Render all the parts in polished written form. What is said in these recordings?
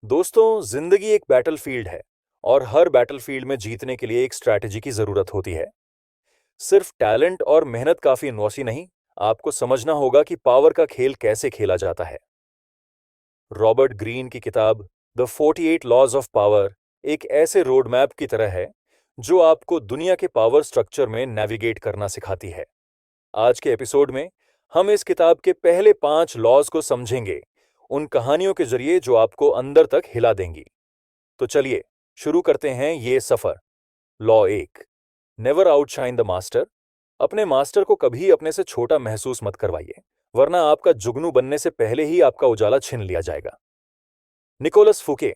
दोस्तों, जिंदगी एक बैटलफील्ड है और हर बैटलफील्ड में जीतने के लिए एक स्ट्रैटेजी की जरूरत होती है। सिर्फ टैलेंट और मेहनत काफी नौसी नहीं, आपको समझना होगा कि पावर का खेल कैसे खेला जाता है। रॉबर्ट ग्रीन की किताब द 48 लॉज ऑफ पावर एक ऐसे रोड मैप की तरह है जो आपको दुनिया के पावर स्ट्रक्चर में नेविगेट करना सिखाती है। आज के एपिसोड में हम इस किताब के पहले 5 लॉज को समझेंगे, उन कहानियों के जरिए जो आपको अंदर तक हिला देंगी। तो चलिए शुरू करते हैं ये सफर। Law 1, never outshine the master. अपने मास्टर को कभी अपने से छोटा महसूस मत करवाइए, वरना आपका जुगनू बनने से पहले ही आपका उजाला छीन लिया जाएगा। निकोलस फुके,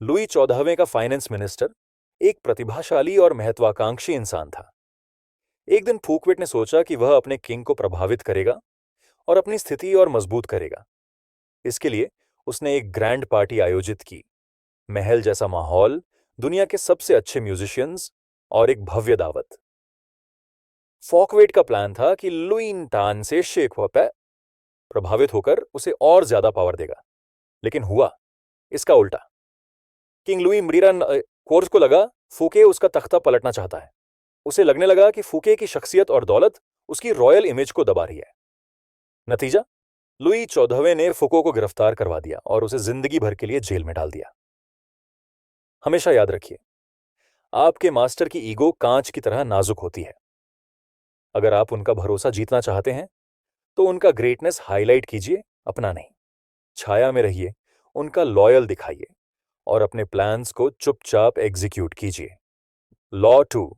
लुई 14वें का फाइनेंस मिनिस्टर, एक प्रतिभाशाली और महत्वाकांक्षी इंसान था। एक दिन फूकवेट ने सोचा कि वह अपने किंग को प्रभावित करेगा और अपनी स्थिति और मजबूत करेगा। इसके लिए उसने एक ग्रैंड पार्टी आयोजित की। महल जैसा माहौल, दुनिया के सबसे अच्छे म्यूजिशियंस और एक भव्य दावत। फॉकवेट का प्लान था कि लुइन टान से शेख होपे प्रभावित होकर उसे और ज्यादा पावर देगा, लेकिन हुआ इसका उल्टा। किंग लुई मरीरा कोर्स को लगा फूके उसका तख्ता पलटना चाहता है। उसे लगने लगा कि फूके की शख्सियत और दौलत उसकी रॉयल इमेज को दबा रही है। नतीजा, लुई 14वें ने फुको को गिरफ्तार करवा दिया और उसे जिंदगी भर के लिए जेल में डाल दिया। हमेशा याद रखिए, आपके मास्टर की ईगो कांच की तरह नाजुक होती है। अगर आप उनका भरोसा जीतना चाहते हैं तो उनका ग्रेटनेस हाईलाइट कीजिए, अपना नहीं। छाया में रहिए, उनका लॉयल दिखाइए और अपने प्लान्स को चुपचाप एग्जीक्यूट कीजिए। Law 2,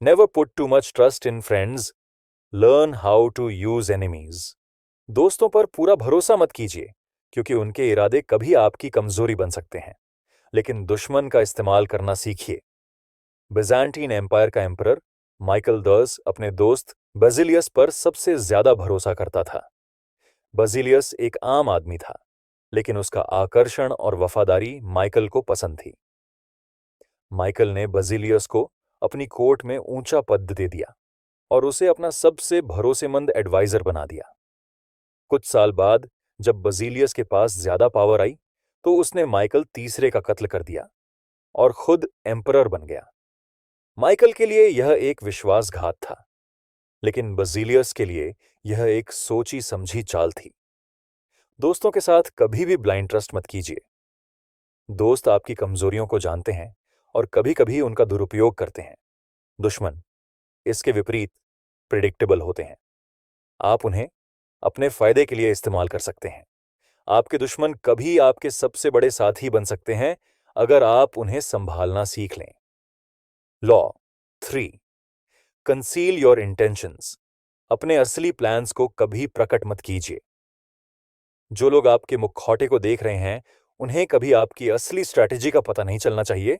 never put too much trust in friends, learn how to use enemies. दोस्तों पर पूरा भरोसा मत कीजिए, क्योंकि उनके इरादे कभी आपकी कमजोरी बन सकते हैं। लेकिन दुश्मन का इस्तेमाल करना सीखिए। बिज़ांटीन एम्पायर का एम्परर माइकल दस अपने दोस्त बसिलियस पर सबसे ज्यादा भरोसा करता था। बसिलियस एक आम आदमी था, लेकिन उसका आकर्षण और वफादारी माइकल को पसंद थी। माइकल ने बसिलियस को अपनी कोर्ट में ऊंचा पद दे दिया और उसे अपना सबसे भरोसेमंद एडवाइजर बना दिया। कुछ साल बाद जब बसिलियस के पास ज्यादा पावर आई, तो उसने माइकल तीसरे का कत्ल कर दिया और खुद एम्परर बन गया। माइकल के लिए यह एक विश्वासघात था, लेकिन बसिलियस के लिए यह एक सोची समझी चाल थी। दोस्तों के साथ कभी भी ब्लाइंड ट्रस्ट मत कीजिए। दोस्त आपकी कमजोरियों को जानते हैं और कभी कभी उनका दुरुपयोग करते हैं। दुश्मन इसके विपरीत प्रिडिक्टेबल होते हैं। आप उन्हें अपने फायदे के लिए इस्तेमाल कर सकते हैं। आपके दुश्मन कभी आपके सबसे बड़े साथी बन सकते हैं, अगर आप उन्हें संभालना सीख लें। Law 3, conceal your intentions. अपने असली प्लान्स को कभी प्रकट मत कीजिए। जो लोग आपके मुखौटे को देख रहे हैं, उन्हें कभी आपकी असली स्ट्रैटेजी का पता नहीं चलना चाहिए।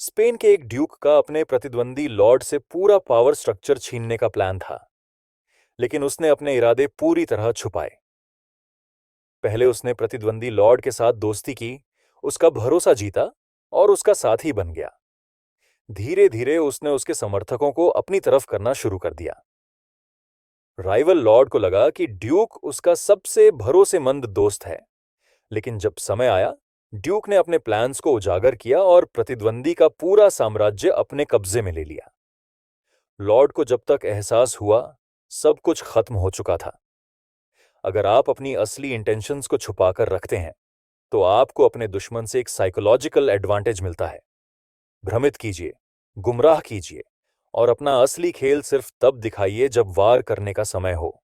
स्पेन के एक ड्यूक का अपने प्रतिद्वंदी लॉर्ड से पूरा पावर स्ट्रक्चर छीनने का प्लान था, लेकिन उसने अपने इरादे पूरी तरह छुपाए। पहले उसने प्रतिद्वंदी लॉर्ड के साथ दोस्ती की, उसका भरोसा जीता और उसका साथी बन गया। धीरे धीरे उसने उसके समर्थकों को अपनी तरफ करना शुरू कर दिया। राइवल लॉर्ड को लगा कि ड्यूक उसका सबसे भरोसेमंद दोस्त है, लेकिन जब समय आया, ड्यूक ने अपने प्लान्स को उजागर किया और प्रतिद्वंदी का पूरा साम्राज्य अपने कब्जे में ले लिया। लॉर्ड को जब तक एहसास हुआ सब कुछ खत्म हो चुका था। अगर आप अपनी असली इंटेंशंस को छुपाकर रखते हैं, तो आपको अपने दुश्मन से एक साइकोलॉजिकल एडवांटेज मिलता है। भ्रमित कीजिए, गुमराह कीजिए और अपना असली खेल सिर्फ तब दिखाइए जब वार करने का समय हो।